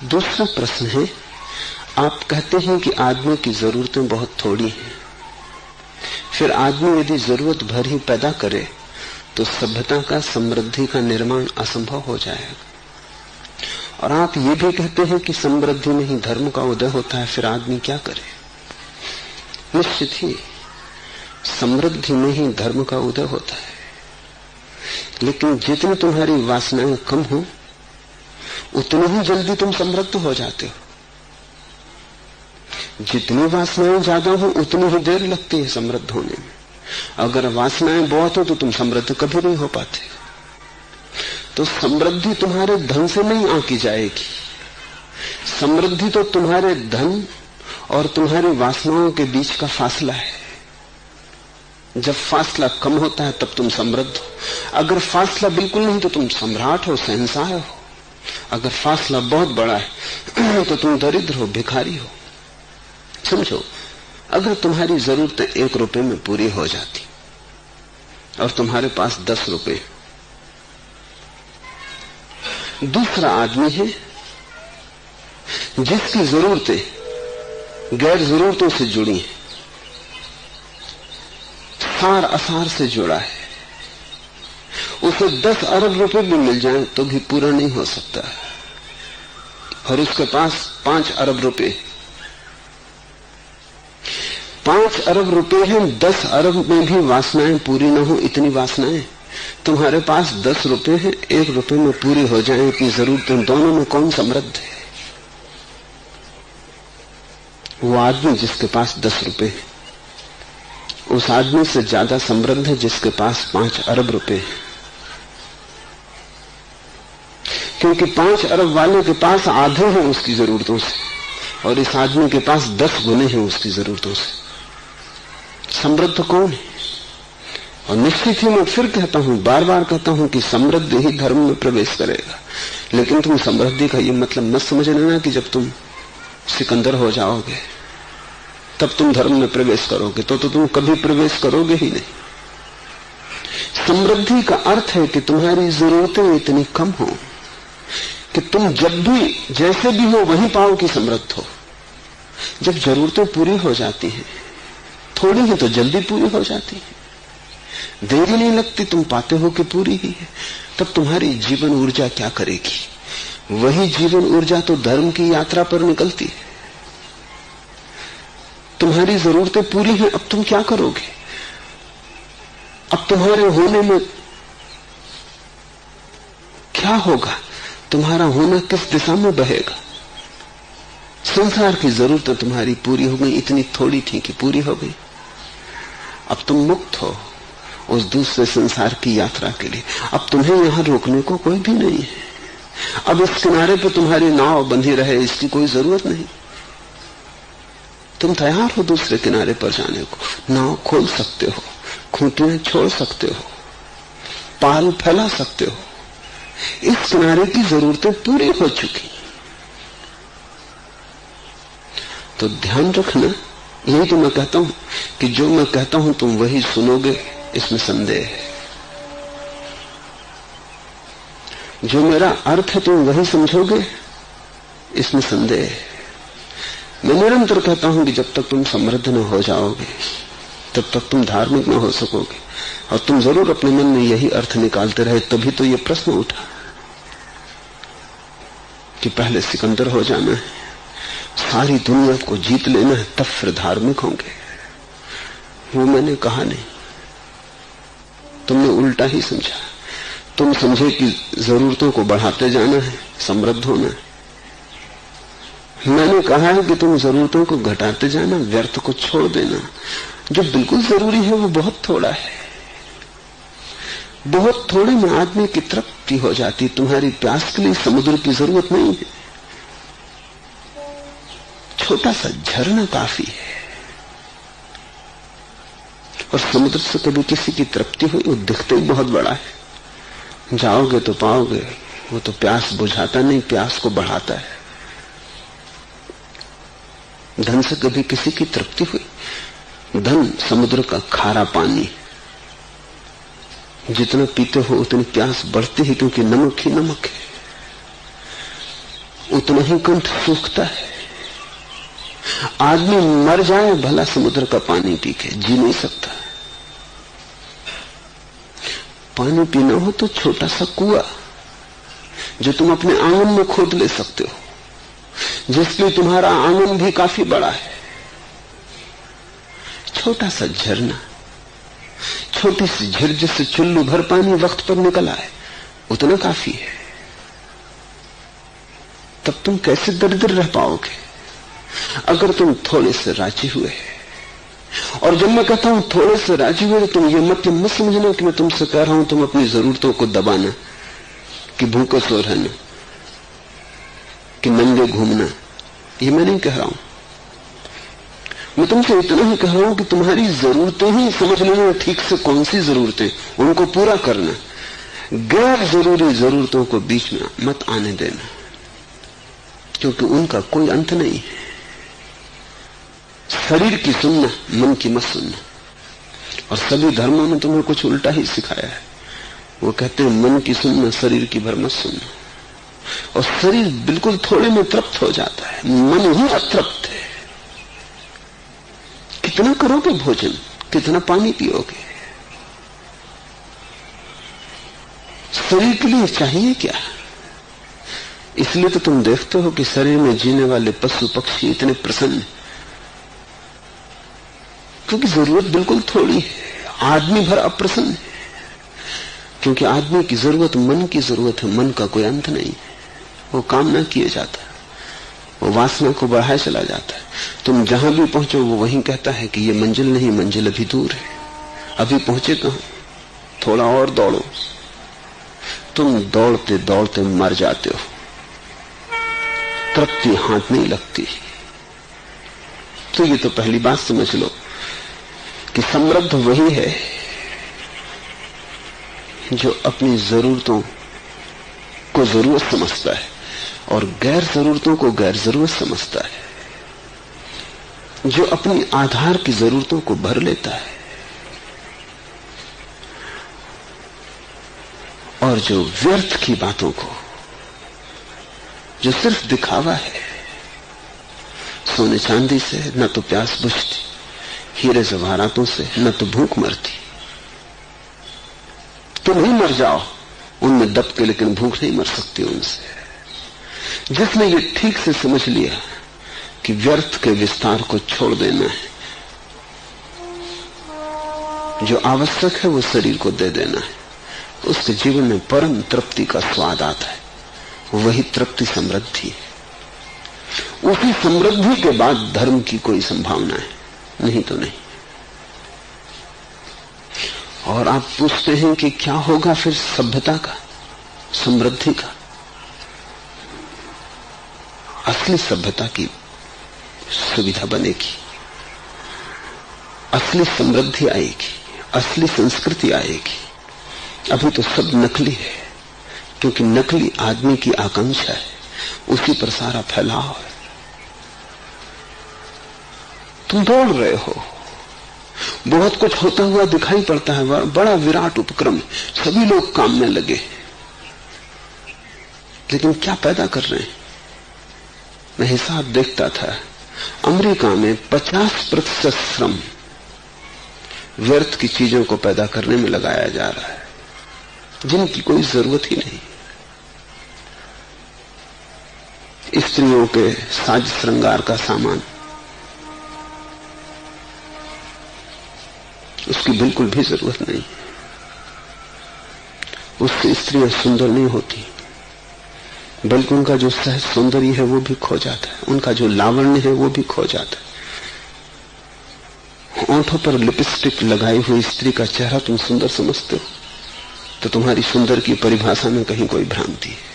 दूसरा प्रश्न है, आप कहते हैं कि आदमी की जरूरतें बहुत थोड़ी हैं, फिर आदमी यदि जरूरत भर ही पैदा करे तो सभ्यता का, समृद्धि का निर्माण असंभव हो जाएगा। और आप ये भी कहते हैं कि समृद्धि में ही धर्म का उदय होता है, फिर आदमी क्या करे? निश्चित ही समृद्धि में ही धर्म का उदय होता है, लेकिन जितनी तुम्हारी वासनाएं कम हो उतनी ही जल्दी तुम समृद्ध हो जाते हो। जितनी वासनाएं ज्यादा हो उतनी ही देर लगती है समृद्ध होने में। अगर वासनाएं बहुत हो तो तुम समृद्ध कभी नहीं हो पाते। तो समृद्धि तुम्हारे धन से नहीं आंकी जाएगी, समृद्धि तो तुम्हारे धन और तुम्हारी वासनाओं के बीच का फासला है। जब फासला कम होता है तब तुम समृद्ध हो। अगर फासला बिल्कुल नहीं तो तुम सम्राट हो, शहंशाह हो। अगर फासला बहुत बड़ा है तो तुम दरिद्र हो, भिखारी हो। समझो, अगर तुम्हारी जरूरतें 1 रुपए में पूरी हो जाती और तुम्हारे पास 10 रुपए, दूसरा आदमी है जिसकी जरूरतें गैर जरूरतों से जुड़ी हैं, सार असार से जुड़ा है, उसे 10 अरब रुपए भी मिल जाएं तो भी पूरा नहीं हो सकता, और उसके पास 5 अरब रुपए, 5 अरब रुपए हैं, 10 अरब में भी वासनाएं पूरी न हो, इतनी वासनाएं। तुम्हारे पास 10 रुपए हैं, 1 रुपए में पूरी हो जाए इतनी जरूरतें, दोनों में कौन समृद्ध है? वो आदमी जिसके पास 10 रुपए है, उस आदमी से ज्यादा समृद्ध है जिसके पास 5 अरब रुपए है, क्योंकि 5 अरब वाले के पास आधे हैं उसकी जरूरतों से, और इस आदमी के पास 10 गुने हैं उसकी जरूरतों से। समृद्ध कौन है? और निश्चित ही मैं फिर कहता हूं, बार बार कहता हूं कि समृद्ध ही धर्म में प्रवेश करेगा। लेकिन तुम समृद्धि का ये मतलब मत समझ लेना कि जब तुम सिकंदर हो जाओगे तब तुम धर्म में प्रवेश करोगे, तो तुम कभी प्रवेश करोगे ही नहीं। समृद्धि का अर्थ है कि तुम्हारी जरूरतें इतनी कम हो कि तुम जब भी जैसे भी हो वहीं पाओ कि समृद्ध हो। जब जरूरतें पूरी हो जाती हैं, थोड़ी ही तो जल्दी पूरी हो जाती है, देरी नहीं लगती, तुम पाते हो कि पूरी ही है। तब तुम्हारी जीवन ऊर्जा क्या करेगी? वही जीवन ऊर्जा तो धर्म की यात्रा पर निकलती है। तुम्हारी जरूरतें पूरी हैं, अब तुम क्या करोगे? अब तुम्हारे होने में क्या होगा? तुम्हारा होना किस दिशा में बहेगा? संसार की जरूरतें तुम्हारी पूरी हो गई, इतनी थोड़ी थी कि पूरी हो गई। अब तुम मुक्त हो उस दूसरे संसार की यात्रा के लिए। अब तुम्हें यहां रोकने को कोई भी नहीं है। अब इस किनारे पे तुम्हारी नाव बंधी रहे इसकी कोई जरूरत नहीं। तुम तैयार हो दूसरे किनारे पर जाने को। नाव खोल सकते हो, खूंटियां छोड़ सकते हो, पाल फैला सकते हो। इस किनारे की जरूरतें पूरी हो चुकी। तो ध्यान रखना, यही तो मैं कहता हूं कि जो मैं कहता हूं तुम वही सुनोगे, इसमें संदेह है। जो मेरा अर्थ है तुम वही समझोगे, इसमें संदेह है। मैं निरंतर कहता हूं कि जब तक तुम समृद्ध न हो जाओगे तब तक तुम धार्मिक न हो सकोगे, और तुम जरूर अपने मन में यही अर्थ निकालते रहे। तभी तो ये प्रश्न उठा कि पहले सिकंदर हो जाना है, सारी दुनिया को जीत लेना है, तब फिर धार्मिक होंगे। वो मैंने कहा नहीं, तुमने उल्टा ही समझा। तुम समझे कि जरूरतों को बढ़ाते जाना है, समृद्ध होना है। मैंने कहा है कि तुम जरूरतों को घटाते जाना, व्यर्थ को छोड़ देना। जो बिल्कुल जरूरी है वो बहुत थोड़ा है। बहुत थोड़े में आदमी की तृप्ति हो जाती। तुम्हारी प्यास के लिए समुद्र की जरूरत नहीं है, छोटा सा झरना काफी है। और समुद्र से कभी किसी की तृप्ति हुई, वो दिखते ही बहुत बड़ा है। जाओगे तो पाओगे, वो तो प्यास बुझाता नहीं, प्यास को बढ़ाता है। धन से कभी किसी की तृप्ति हुई? धन समुद्र का खारा पानी, जितना पीते हो उतनी प्यास बढ़ती है, क्योंकि नमक ही नमक है। उतना ही कंठ सूखता है। आदमी मर जाए भला समुद्र का पानी पी के, जी नहीं सकता। पानी पीना हो तो छोटा सा कुआं जो तुम अपने आंगन में खोद ले सकते हो, जिसमें तुम्हारा आंगन भी काफी बड़ा है। छोटा सा झरना, छोटी सी झील जिससे चुल्लू भर पानी वक्त पर निकल आए, उतना काफी है। तब तुम कैसे दरिद्र रह पाओगे अगर तुम थोड़े से राजी हुए। और जब मैं कहता हूं थोड़े से राजी हुए, तो तुम ये मतलब मत समझना कि मैं तुमसे कह रहा हूं तुम अपनी जरूरतों को दबाना, कि भूखे सो रहना, कि नंगे घूमना। ये मैं नहीं कह रहा हूं। मैं तुमसे इतना ही कह रहा हूं कि तुम्हारी जरूरतें ही समझ लेना ठीक से कौन सी जरूरतें, उनको पूरा करना। गैर जरूरी जरूरतों को बीच में मत आने देना, क्योंकि उनका कोई अंत नहीं है। शरीर की सुनना, मन की मत सुनना। और सभी धर्मों में तुम्हें कुछ उल्टा ही सिखाया है। वो कहते हैं मन की सुनना, शरीर की भर मत सुनना। और शरीर बिल्कुल थोड़े में तृप्त हो जाता है, मन ही अतृप्त है। कितना करोगे भोजन, कितना पानी पियोगे? शरीर के लिए चाहिए क्या? इसलिए तो तुम देखते हो कि शरीर में जीने वाले पशु पक्षी इतने प्रसन्न हैं, क्योंकि जरूरत बिल्कुल थोड़ी है। आदमी भर अप्रसन्न है, क्योंकि आदमी की जरूरत मन की जरूरत है। मन का कोई अंत नहीं है, वो काम ना किए जाता, वो वासना को बढ़ाए चला जाता है। तुम जहां भी पहुंचो वो वहीं कहता है कि ये मंजिल नहीं, मंजिल अभी दूर है, अभी पहुंचे कहां, थोड़ा और दौड़ो। तुम दौड़ते दौड़ते मर जाते हो, तृप्ति हाथ नहीं लगती। तो ये तो पहली बात समझ लो कि समृद्ध वही है जो अपनी जरूरतों को जरूरत समझता है और गैर जरूरतों को गैर जरूरत समझता है, जो अपनी आधार की जरूरतों को भर लेता है और जो व्यर्थ की बातों को, जो सिर्फ दिखावा है। सोने चांदी से न तो प्यास बुझती, हीरे जवाहरातों से न तो भूख मरती। तुम ही मर जाओ उनमें दब के, लेकिन भूख नहीं मर सकती उनसे। जिसने ये ठीक से समझ लिया कि व्यर्थ के विस्तार को छोड़ देना है, जो आवश्यक है वो शरीर को दे देना है, उसके जीवन में परम तृप्ति का स्वाद आता है। वही तृप्ति समृद्धि है। उसी समृद्धि के बाद धर्म की कोई संभावना है, नहीं तो नहीं। और आप पूछते हैं कि क्या होगा फिर सभ्यता का, समृद्धि का? असली सभ्यता की सुविधा बनेगी, असली समृद्धि आएगी, असली संस्कृति आएगी। अभी तो सब नकली है, क्योंकि नकली आदमी की आकांक्षा है, उसी पर सारा फैलाव है। तुम दौड़ रहे हो, बहुत कुछ होता हुआ दिखाई पड़ता है, बड़ा विराट उपक्रम, सभी लोग काम में लगे, लेकिन क्या पैदा कर रहे हैं? मैं हिसाब देखता था, अमेरिका में 50% श्रम व्यर्थ की चीजों को पैदा करने में लगाया जा रहा है, जिनकी कोई जरूरत ही नहीं। स्त्रियों के साज श्रृंगार का सामान, उसकी बिल्कुल भी जरूरत नहीं। उससे स्त्रियां सुंदर नहीं होती, बल्कि उनका जो सहज सौंदर्य है वो भी खो जाता है, उनका जो लावण्य है वो भी खो जाता है। ओंठों पर लिपस्टिक लगाई हुई स्त्री का चेहरा तुम सुंदर समझते हो, तो तुम्हारी सुंदर की परिभाषा में कहीं कोई भ्रांति है।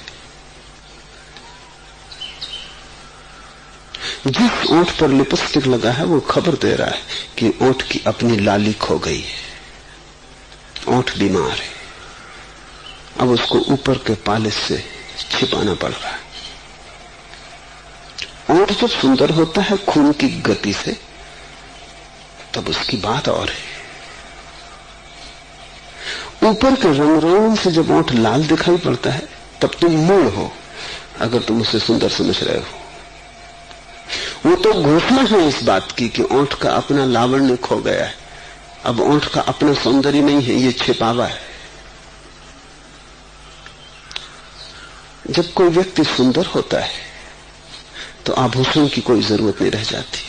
जिस ओंठ पर लिपस्टिक लगा है वो खबर दे रहा है कि ओंठ की अपनी लाली खो गई है, ओंठ बीमार है, अब उसको ऊपर के पालिश से छिपाना पड़ रहा है। ओंठ जब सुंदर होता है खून की गति से, तब उसकी बात और है। ऊपर के रंग रोगन से जब ओंठ लाल दिखाई पड़ता है, तब तुम मूढ़ हो, अगर तुम उसे सुंदर समझ रहे हो। वो तो घोषणा है इस बात की कि ओंठ का अपना लावण्य खो गया है, अब ओंठ का अपना सौंदर्य नहीं है, ये छिपावा है। जब कोई व्यक्ति सुंदर होता है तो आभूषण की कोई जरूरत नहीं रह जाती,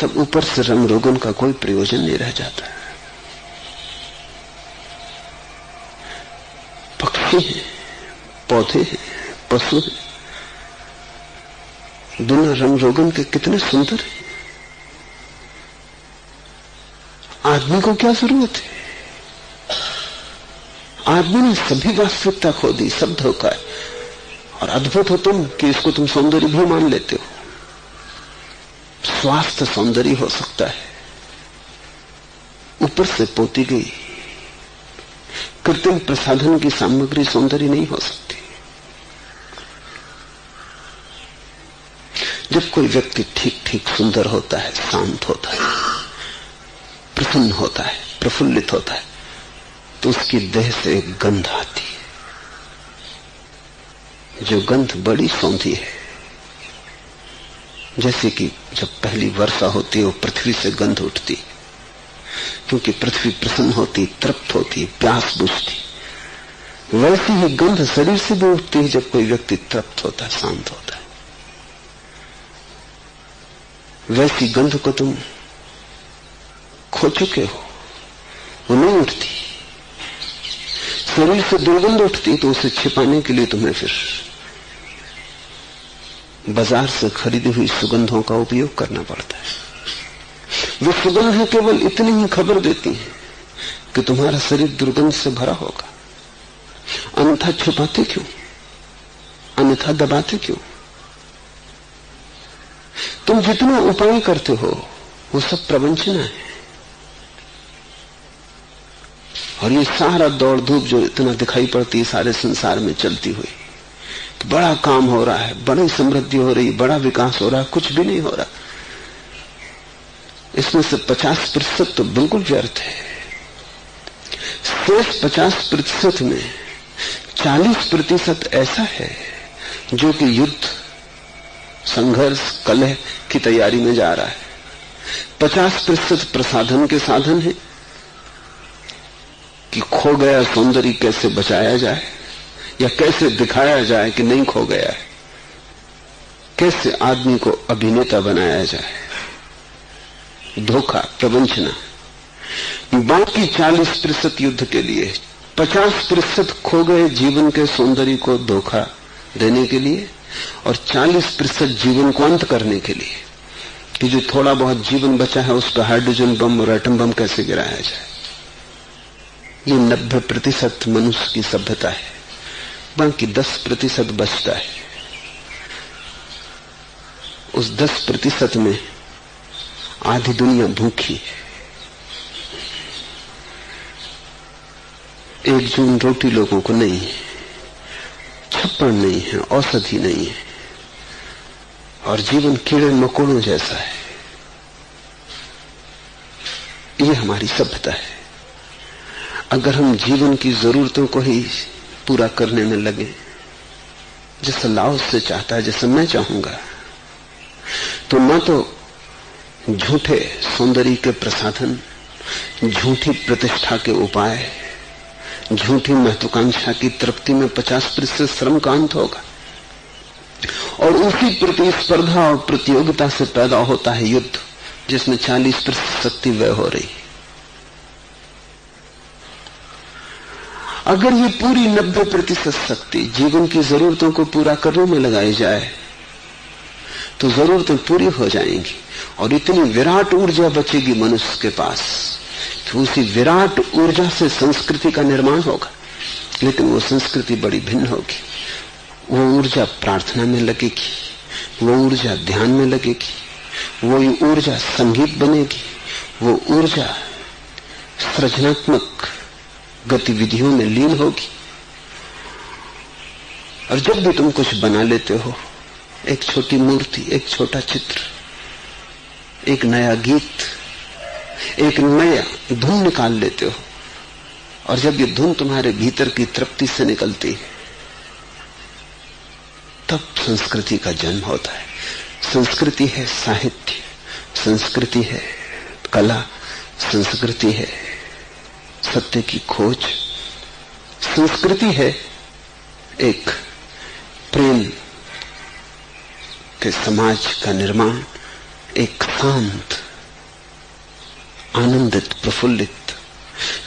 तब ऊपर से रंग रोगन का कोई प्रयोजन नहीं रह जाता। पक्षी हैं, पौधे हैं, पशु हैं, दुनिया रंग रोगन के कितने सुंदर हैं। आदमी को क्या जरूरत है? आदमी ने सभी वास्तविकता खो दी, सब धोखा है। और अद्भुत हो तुम कि इसको तुम सौंदर्य भी मान लेते हो। स्वास्थ्य सौंदर्य हो सकता है, ऊपर से पोती गई कृत्रिम प्रसाधन की सामग्री सौंदर्य नहीं हो सकती। जब कोई व्यक्ति ठीक ठीक सुंदर होता है, शांत होता है, प्रसन्न होता है, प्रफुल्लित होता है, तो उसकी देह से एक गंध आती है, जो गंध बड़ी सौंधी है। जैसे कि जब पहली वर्षा होती है वो पृथ्वी से गंध उठती, क्योंकि पृथ्वी प्रसन्न होती, तृप्त होती, प्यास बुझती। वैसी ही गंध शरीर से भी उठती है जब कोई व्यक्ति तृप्त होता है, शांत होता है। वैसी गंध को तुम खो चुके हो, वो नहीं उठती। शरीर से दुर्गंध उठती तो उसे छिपाने के लिए तुम्हें फिर बाजार से खरीदी हुई सुगंधों का उपयोग करना पड़ता है। वे सुगंधें केवल इतनी ही खबर देती हैं कि तुम्हारा शरीर दुर्गंध से भरा होगा, अन्यथा छुपाते क्यों, अन्यथा दबाते क्यों? तुम जितना उपाय करते हो वो सब प्रवंचना है। और ये सारा दौड़ धूप जो इतना दिखाई पड़ती है सारे संसार में चलती हुई, तो बड़ा काम हो रहा है, बड़ी समृद्धि हो रही, बड़ा विकास हो रहा है, कुछ भी नहीं हो रहा। इसमें से 50% तो बिल्कुल व्यर्थ है। शेष 50% में 40% ऐसा है जो कि युद्ध, संघर्ष, कलह की तैयारी में जा रहा है। 50% प्रसाधन के साधन है कि खो गया सौंदर्य कैसे बचाया जाए, या कैसे दिखाया जाए कि नहीं खो गया है, कैसे आदमी को अभिनेता बनाया जाए। धोखा, प्रवंचना। बाकी 40% युद्ध के लिए, 50% खो गए जीवन के सौंदर्य को धोखा देने के लिए, और 40% जीवन को अंत करने के लिए कि जो थोड़ा बहुत जीवन बचा है उस पर हाइड्रोजन बम और एटम बम कैसे गिराया जाए। ये 90% मनुष्य की सभ्यता है, बाकी 10% बचता है। उस 10% में आधी दुनिया भूखी है। 1 जून रोटी लोगों को नहीं है, छप्पड़ नहीं है, औषधि नहीं है, और जीवन कीड़े मकोड़ों जैसा है। ये हमारी सभ्यता है। अगर हम जीवन की जरूरतों को ही पूरा करने में लगे, जैसा लाओस से चाहता है, जैसा मैं चाहूंगा, तो न तो झूठे सौंदर्य के प्रसाधन, झूठी प्रतिष्ठा के उपाय, झूठी महत्वाकांक्षा की तृप्ति में 50% श्रम का अंत होगा, और उसी प्रतिस्पर्धा और प्रतियोगिता से पैदा होता है युद्ध, जिसमें 40% शक्ति व्यय हो रही। अगर ये पूरी 90% शक्ति जीवन की जरूरतों को पूरा करने में लगाई जाए तो जरूरतें पूरी हो जाएंगी, और इतनी विराट ऊर्जा बचेगी मनुष्य के पास कि उसी विराट ऊर्जा से संस्कृति का निर्माण होगा। लेकिन वो संस्कृति बड़ी भिन्न होगी। वो ऊर्जा प्रार्थना में लगेगी, वो ऊर्जा ध्यान में लगेगी, वो ऊर्जा संगीत बनेगी, वो ऊर्जा सृजनात्मक गतिविधियों में लीन होगी। और जब भी तुम कुछ बना लेते हो, एक छोटी मूर्ति, एक छोटा चित्र, एक नया गीत, एक नया धुन निकाल लेते हो, और जब ये धुन तुम्हारे भीतर की तृप्ति से निकलती है तब संस्कृति का जन्म होता है। संस्कृति है साहित्य, संस्कृति है कला, संस्कृति है सत्य की खोज, संस्कृति है एक प्रेम के समाज का निर्माण, एक शांत, आनंदित, प्रफुल्लित,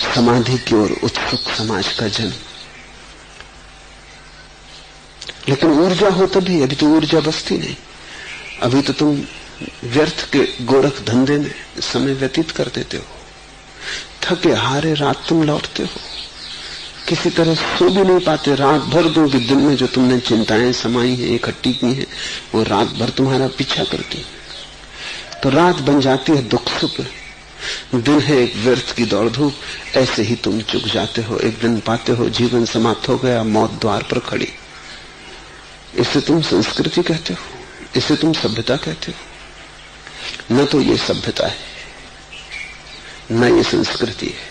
समाधि की ओर उत्सुक समाज का जन्म। लेकिन ऊर्जा हो तभी, अभी तो ऊर्जा बसती नहीं। अभी तो तुम व्यर्थ के गोरख धंधे में समय व्यतीत कर देते हो, थके हारे रात तुम लौटते हो, किसी तरह सो भी नहीं पाते रात भर। दो कि दिन में जो तुमने चिंताएं समाई हैं, इकट्ठी की हैं, वो रात भर तुम्हारा पीछा करती है। तो रात बन जाती है दुख सुख, दिन है एक व्यर्थ की दौड़ धूप। ऐसे ही तुम चुक जाते हो, एक दिन पाते हो जीवन समाप्त हो गया, मौत द्वार पर खड़ी। इसे तुम संस्कृति कहते हो, इसे तुम सभ्यता कहते हो। न तो ये सभ्यता है, न ये संस्कृति है,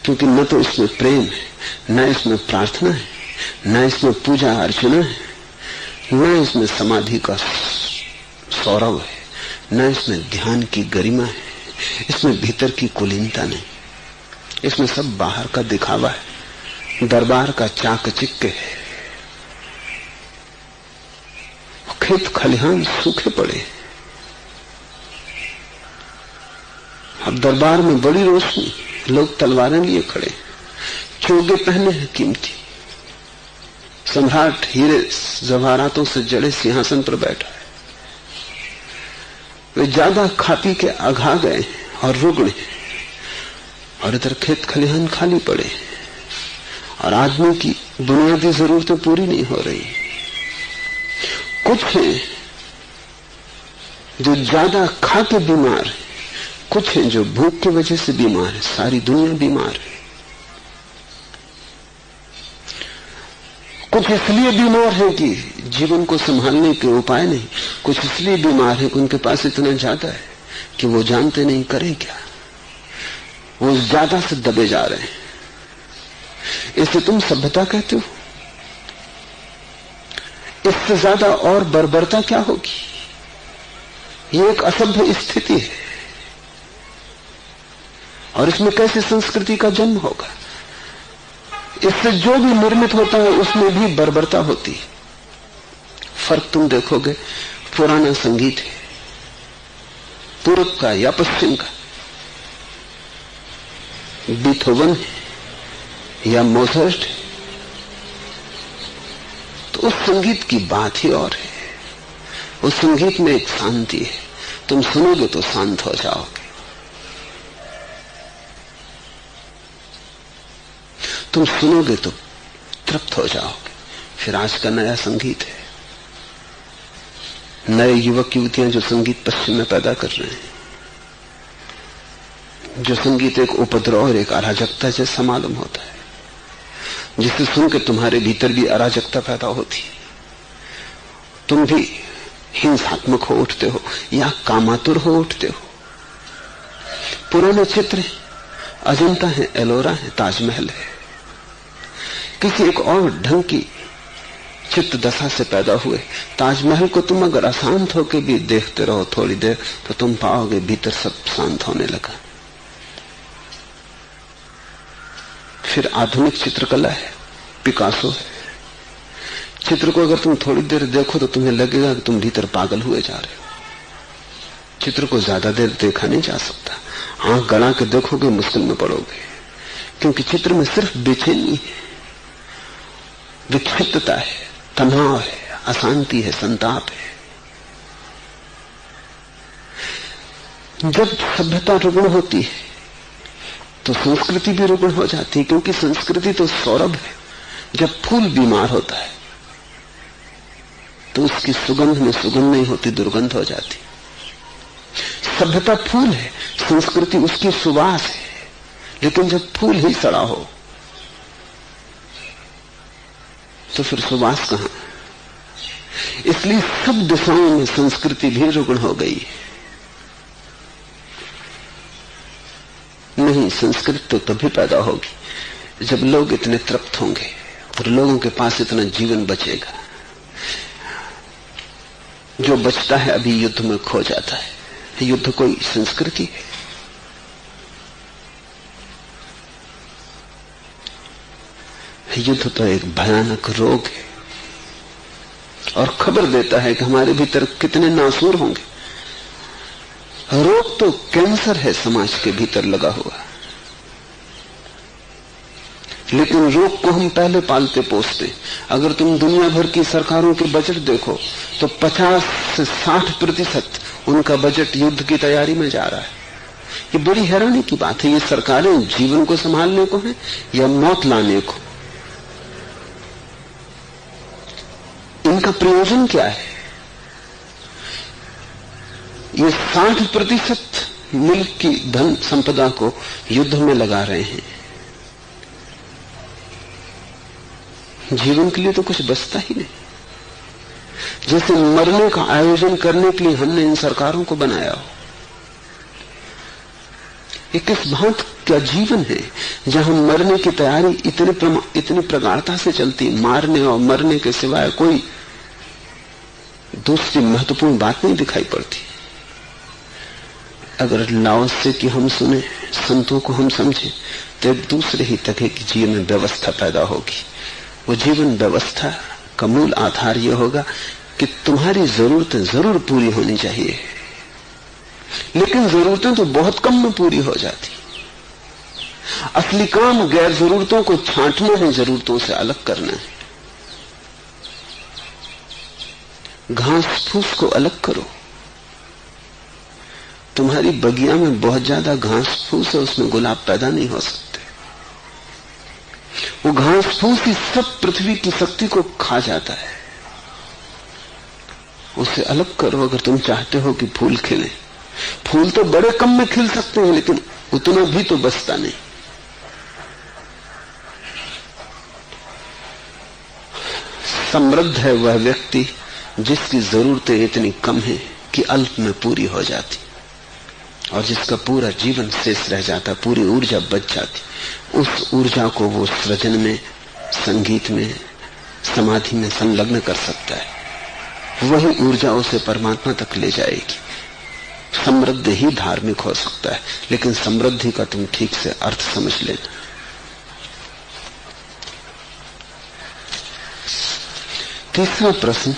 क्योंकि न तो इसमें प्रेम है, न इसमें प्रार्थना है, न इसमें पूजा अर्चना है, न इसमें समाधि का सौरभ है, न इसमें ध्यान की गरिमा है, इसमें भीतर की कुलीनता नहीं। इसमें सब बाहर का दिखावा है, दरबार का चाकचिक्य है। खेत खलिहान सूखे पड़े, अब दरबार में बड़ी रोशनी, लोग तलवारें लिए खड़े, चोगे पहने हैं कीमती, सम्राट हीरे जवाहरातों से जड़े सिंहासन पर बैठा है। वे ज्यादा खा पी के अघा गए और रुगड़े, और इधर खेत खलिहान खाली पड़े और आदमी की बुनियादी जरूरतें पूरी नहीं हो रही। कुछ हैं जो ज्यादा खा के बीमार है, कुछ हैं जो भूख की वजह से बीमार है। सारी दुनिया बीमार है। कुछ इसलिए बीमार है कि जीवन को संभालने के उपाय नहीं, कुछ इसलिए बीमार है कि उनके पास इतना ज्यादा है कि वो जानते नहीं करें क्या, वो ज्यादा से दबे जा रहे हैं। इसे तुम सभ्यता कहते हो। इससे ज्यादा और बर्बरता क्या होगी? ये एक असभ्य स्थिति है, और इसमें कैसे संस्कृति का जन्म होगा? इससे जो भी निर्मित होता है उसमें भी बर्बरता होती है। फर्क तुम देखोगे, पुराना संगीत है, पूर्व का या पश्चिम का, बीथोवन है या मोजार्ट है, तो उस संगीत की बात ही और है। उस संगीत में एक शांति है, तुम सुनोगे तो शांत हो जाओगे, तुम सुनोगे तो तृप्त हो जाओगे। फिर आज का नया संगीत है, नए युवक युवतियां जो संगीत पश्चिम में पैदा कर रहे हैं, जो संगीत एक उपद्रव और एक अराजकता जैसा मालूम होता है, जिसे सुन के तुम्हारे भीतर भी अराजकता पैदा होती है, तुम भी हिंसात्मक हो उठते हो या कामातुर हो उठते हो। पुराने चित्र अजंता है, एलोरा है, ताजमहल है, किसी एक और ढंग की चित्त दशा से पैदा हुए। ताजमहल को तुम अगर अशांत होकर भी देखते रहो थोड़ी देर, तो तुम पाओगे भीतर सब शांत होने लगा। फिर आधुनिक चित्रकला है, पिकासो है। चित्र को अगर तुम थोड़ी देर देखो तो तुम्हें लगेगा कि तुम भीतर पागल हुए जा रहे हो। चित्र को ज्यादा देर देखा नहीं जा सकता, आंख गड़ा के देखोगे मुश्किल में पड़ोगे, क्योंकि चित्र में सिर्फ बेचैनी है, विक्षिप्तता है, तनाव है, अशांति है, संताप है। जब सभ्यता रुग्ण होती है तो संस्कृति भी रुग्ण हो जाती है, क्योंकि संस्कृति तो सौरभ है। जब फूल बीमार होता है तो उसकी सुगंध में सुगंध नहीं होती, दुर्गंध हो जाती। सभ्यता फूल है, संस्कृति उसकी सुवास है। लेकिन जब फूल ही सड़ा हो तो फिर सुवास कहां? इसलिए सब दिशाओं में संस्कृति भी रुग्ण हो गई है। नहीं, संस्कृति तो तभी पैदा होगी जब लोग इतने तृप्त होंगे और लोगों के पास इतना जीवन बचेगा जो बचता है अभी युद्ध में खो जाता है। युद्ध कोई संस्कृति है, युद्ध तो एक भयानक रोग है और खबर देता है कि हमारे भीतर कितने नासूर होंगे। रोग तो कैंसर है समाज के भीतर लगा हुआ, लेकिन रोग को हम पहले पालते पोसते। अगर तुम दुनिया भर की सरकारों के बजट देखो तो 50 से 60% उनका बजट युद्ध की तैयारी में जा रहा है। ये बड़ी हैरानी की बात है। ये सरकारें जीवन को संभालने को हैं या मौत लाने को? इनका प्रयोजन क्या है? ये 60% मुल्क की धन संपदा को युद्ध में लगा रहे हैं। जीवन के लिए तो कुछ बचता ही नहीं। जैसे मरने का आयोजन करने के लिए हमने इन सरकारों को बनाया हो। ये किस भांत का जीवन है जहां मरने की तैयारी इतनी प्रगाढ़ता से चलती, मारने और मरने के सिवाय कोई दूसरी महत्वपूर्ण बात नहीं दिखाई पड़ती। अगर लाओसे की हम सुने, संतों को हम समझे, तो एक दूसरे ही तरह की जीवन व्यवस्था पैदा होगी। वो जीवन व्यवस्था का मूल आधार यह होगा कि तुम्हारी जरूरतें जरूर पूरी होनी चाहिए, लेकिन जरूरतें तो बहुत कम में पूरी हो जाती। असली काम गैर जरूरतों को छांटना है, जरूरतों से अलग करना है। घास फूस को अलग करो। तुम्हारी बगिया में बहुत ज्यादा घास फूस है, उसमें गुलाब पैदा नहीं हो सकते। वो घास फूस ही सब पृथ्वी की शक्ति को खा जाता है। उसे अलग करो अगर तुम चाहते हो कि फूल खिले। फूल तो बड़े कम में खिल सकते हैं, लेकिन उतना भी तो बचता नहीं। समृद्ध है वह व्यक्ति जिसकी जरूरतें इतनी कम है कि अल्प में पूरी हो जाती, और जिसका पूरा जीवन शेष रह जाता, पूरी ऊर्जा बच जाती। उस ऊर्जा को वो सृजन में, संगीत में, समाधि में संलग्न कर सकता है। वही ऊर्जा उसे परमात्मा तक ले जाएगी। समृद्ध ही धार्मिक हो सकता है, लेकिन समृद्धि का तुम ठीक से अर्थ समझ लेना। तीसरा प्रश्न,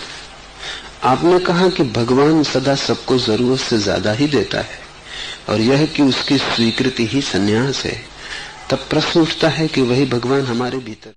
आपने कहा कि भगवान सदा सबको जरूरत से ज्यादा ही देता है और यह कि उसकी स्वीकृति ही संन्यास है। तब प्रश्न उठता है कि वही भगवान हमारे भीतर